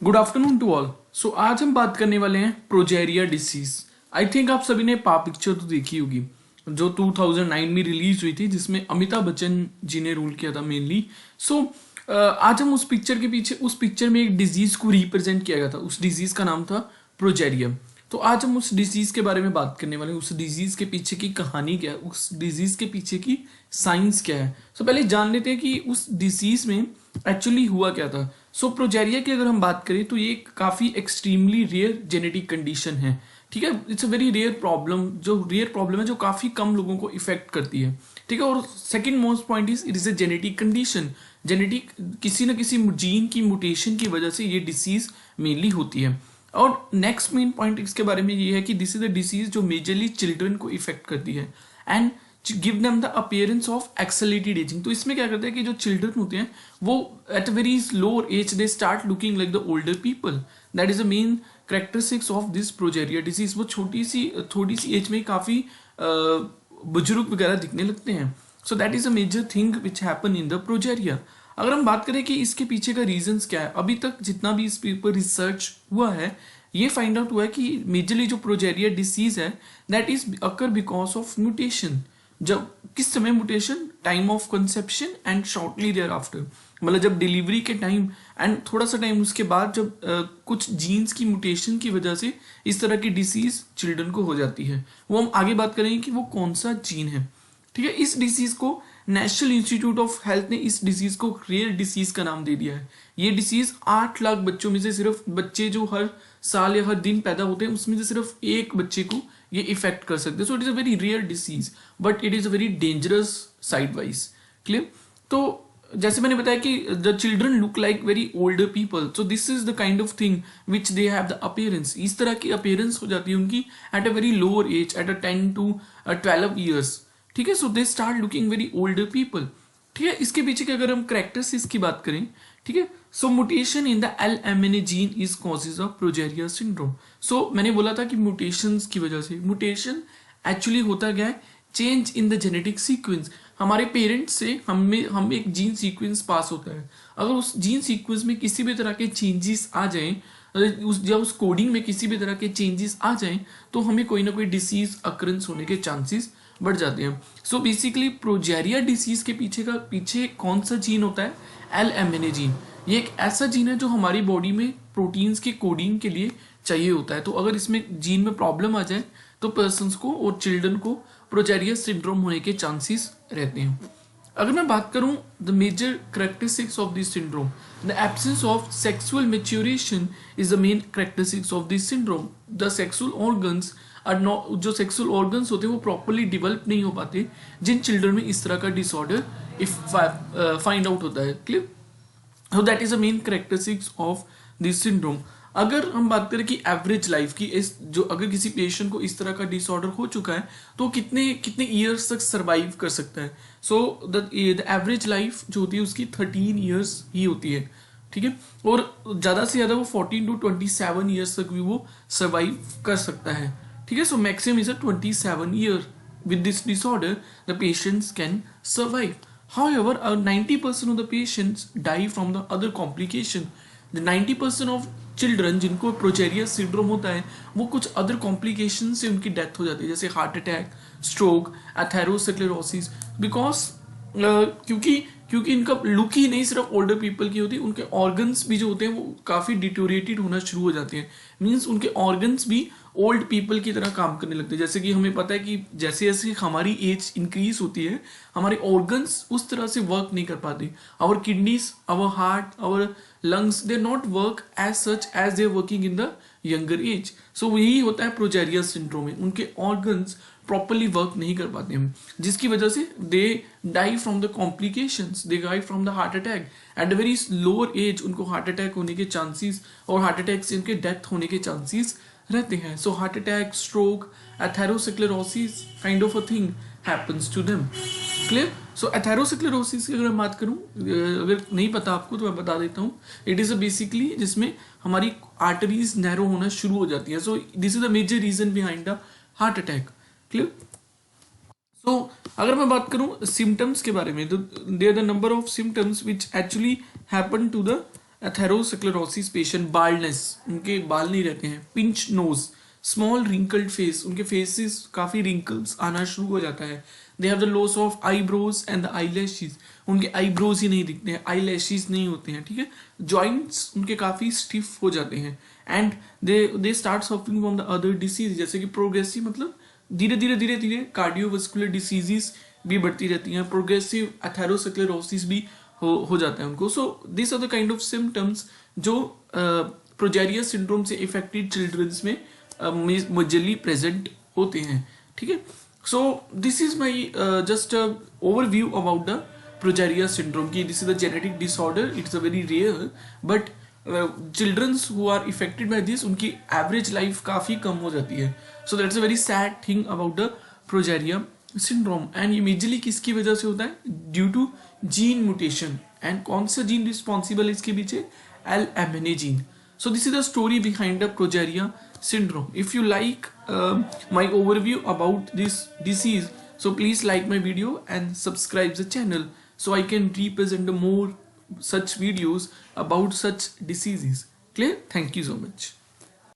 Good afternoon to all. So आज हम बात करने वाले हैं प्रोजेरिया डिसीज। आई थिंक आप सभी ने पिक्चर तो देखी होगी जो 2009 में रिलीज हुई थी, जिसमें अमिताभ बच्चन जी ने रोल किया था मेनली। सो आज हम उस पिक्चर के पीछे, उस पिक्चर में एक डिजीज को रिप्रेजेंट किया गया था। उस डिजीज का नाम था प्रोजेरिया। तो आज हम उस डिजीज के बारे में बात करने वाले हैं। उस डिजीज के पीछे की कहानी क्या है, उस डिजीज के पीछे की साइंस क्या है। सो पहले जान लेते हैं कि उस डिजीज में एक्चुअली हुआ क्या था। सो प्रोजेरिया की अगर हम बात करें तो ये काफी एक्सट्रीमली रेयर जेनेटिक कंडीशन है। ठीक है, it's a very rare problem, जो रेयर प्रॉब्लम है जो काफी कम लोगों को इफेक्ट करती है। ठीक है, और second most point is it is a genetic condition. Genetic किसी न किसी जीन की म्यूटेशन की वजह से ये डिसीज मेनली होती है। और नेक्स्ट मेन पॉइंट इसके बारे में ये है कि दिस इज अ डिसीज जो मेजरली चिल्ड्रन को इफेक्ट करती है and give them the appearance of accelerated ageing. तो इसमें क्या करता है कि जो चिल्ड्रन होते हैं वो at a very lower age they start looking like the older people. That is the main characteristics of this progeria disease. वो थोड़ी सी एज में काफी बुजुर्ग वगैरह दिखने लगते हैं। So that is a major thing which happen in the progeria. अगर हम बात करें कि इसके पीछे का रीजंस क्या है, अभी तक जितना भी इस पेपर रिसर्च हुआ है ये फाइंड आउट हुआ है कि मेजरली जो प्रोजेरिया डिसीज है that is occur because of mutation. जब किस समय mutation, time of conception and shortly thereafter, मतलब जब डिलीवरी के टाइम एंड थोड़ा सा टाइम उसके बाद जब कुछ जीन्स की म्यूटेशन की वजह से इस तरह की डिसीज चिल्ड्रन को हो जाती है। वो हम आगे बात करेंगे कि वो कौन सा जीन है। ठीक है, इस डिसीज को नेशनल इंस्टीट्यूट ऑफ हेल्थ ने इस डिसीज को रेयर डिसीज का नाम दे दिया है। ये डिसीज 8 लाख बच्चों में से, सिर्फ बच्चे जो हर साल या हर दिन पैदा होते हैं उसमें से सिर्फ एक बच्चे को ये इफेक्ट कर सकते हैं। So it is a very rare disease but it is a very dangerous side wise. Clear? तो जैसे मैंने बताया कि the children look like very older people, so this is the kind of thing which they have the appearance. इस तरह की appearance हो जाती है उनकी at a very lower age, at a 10 to 12 years. ठीक है, so they start looking very older people. ठीक है, इसके पीछे की अगर हम करेक्टरिस्टिक्स की बात करें, ठीक है, so mutation in the LMNA gene is causes of progeria syndrome. So मैंने बोला था कि म्यूटेशंस की वजह से, म्यूटेशन एक्चुअली होता क्या है, change in the genetic sequence. हमारे पेरेंट्स से हम एक जीन सीक्वेंस पास होता है। अगर उस जीन सीक्वेंस में किसी भी तरह के चेंजेस आ जाएं, उस कोडिंग में किसी भी तरह के चेंजेस आ जाएं तो हमें कोई ना कोई डिसीज अक्रंस होने के चांसेस बढ़ जाते हैं। सो बेसिकली प्रोजेरिया डिसीज के पीछे कौन सा जीन होता है? LMNA gene. ये एक ऐसा जीन है जो हमारी बॉडी में प्रोटीन्स की कोडिंग के लिए चाहिए होता है। तो अगर इसमें जीन में प्रॉब्लम आ जाए तो पर्सन्स को और चिल्ड्रन को प्रोजेरिया सिंड्रोम होने के चांसेस रहते हैं। अगर मैं बात करूं the major characteristics of this syndrome, the absence of sexual maturation is the main characteristics of this syndrome. The sexual organs are not, जो सेक्सुअल ऑर्गन्स होते हैं वो प्रॉपरली डेवलप नहीं हो पाते जिन चिल्ड्रन में इस तरह का डिसऑर्डर इफ फाइंड आउट होता है। Clear? So that is the main characteristics of this syndrome. अगर हम बात करें कि एवरेज लाइफ की, इस जो अगर किसी पेशेंट को इस तरह का डिसऑर्डर हो चुका है तो कितने ईयर्स तक सरवाइव कर सकता है। सो द एवरेज लाइफ जो होती है उसकी 13 ईयर्स ही होती है। ठीक है, और ज्यादा से ज्यादा वो 14 to 27 ईयर्स तक भी वो सर्वाइव कर सकता है। ठीक है, so maximum is a 27 year. With this disorder the patients can survive. However, 90% of the patients die from the other complication. The 90% of children जिनको प्रोजेरिया सिंड्रोम होता है वो कुछ अदर कॉम्प्लिकेशन से उनकी डेथ हो जाती है, जैसे heart attack, stroke, atherosclerosis. Because क्योंकि इनका लुक ही नहीं सिर्फ ओल्डर पीपल की होती है, उनके ऑर्गन्स भी जो होते हैं वो काफी डिटोरिएटेड होना शुरू हो जाते हैं। मीन्स उनके ऑर्गन्स भी ओल्ड पीपल की तरह काम करने लगते हैं। जैसे कि हमें पता है कि जैसे जैसे हमारी एज इंक्रीज होती है हमारे ऑर्गन्स उस तरह से वर्क नहीं कर पाते। Our kidneys, our heart, our lungs, they not work as such as they working in the younger age. So यही होता है प्रोजेरिया सिंड्रोम में, उनके ऑर्गन्स प्रॉपरली वर्क नहीं कर पाते हैं जिसकी वजह से they die from the complications, they die from the heart attack at a very lower age. उनको हार्ट अटैक होने के चांसेस और हार्ट अटैक से उनके डेथ होने के चांसेस रहते हैं। So heart attack, stroke, atherosclerosis kind of a thing happens to them. Clear? So atherosclerosis की अगर मैं बात करूं, अगर नहीं पता आपको तो मैं बता देता हूं, इट इज बेसिकली जिसमें हमारी आर्टरीज नैरो होना शुरू हो जाती है। So this is the major reason behind the heart attack. Clear? So अगर मैं बात करूं सिम्टम्स के बारे में, तो there the number of symptoms which actually happen to the atherosclerosis patient, baldness, उनके बाल नहीं रहते हैं, pinch nose, small wrinkled face, उनके फेसेस काफी रिंकल्स आना शुरू हो जाता है। They have the loss of eyebrows and the eyelashes, उनके आईब्रोज ही नहीं दिखते हैं, आईलैशेस नहीं होते हैं, ठीक है। जॉइंट्स उनके काफी स्टिफ हो जाते हैं and they start suffering from the other disease, जैसे कि प्रोग्रेसिव मतलब धीरे धीरे धीरे धीरे कार्डियोवास्कुलर डिसीजेस भी बढ़ती रहती हैं, प्रोग्रेसिव एथेरोस्क्लेरोसिस भी हो जाता है उनको। So this are the kind of symptoms जो प्रोजेरिया सिंड्रोम से इफेक्टेड चिल्ड्रंस में मेजरली प्रेजेंट होते हैं, ठीक है। So this is my just overview about the progeria syndrome की this is the genetic disorder, it's a very rare but childrens who are affected by this उनकी average life काफी कम हो जाती है। So that's a very sad thing about the progeria syndrome and ये majorly किसकी वजह से होता है, due to gene mutation. And कौन सा जीन रिस्पॉन्सिबल है इसके पीछे, LMNA gene. So this is the story behind the progeria syndrome. If you like my overview about this disease, so please like my video and subscribe the channel so I can represent more such videos about such diseases. Clear? Thank you so much.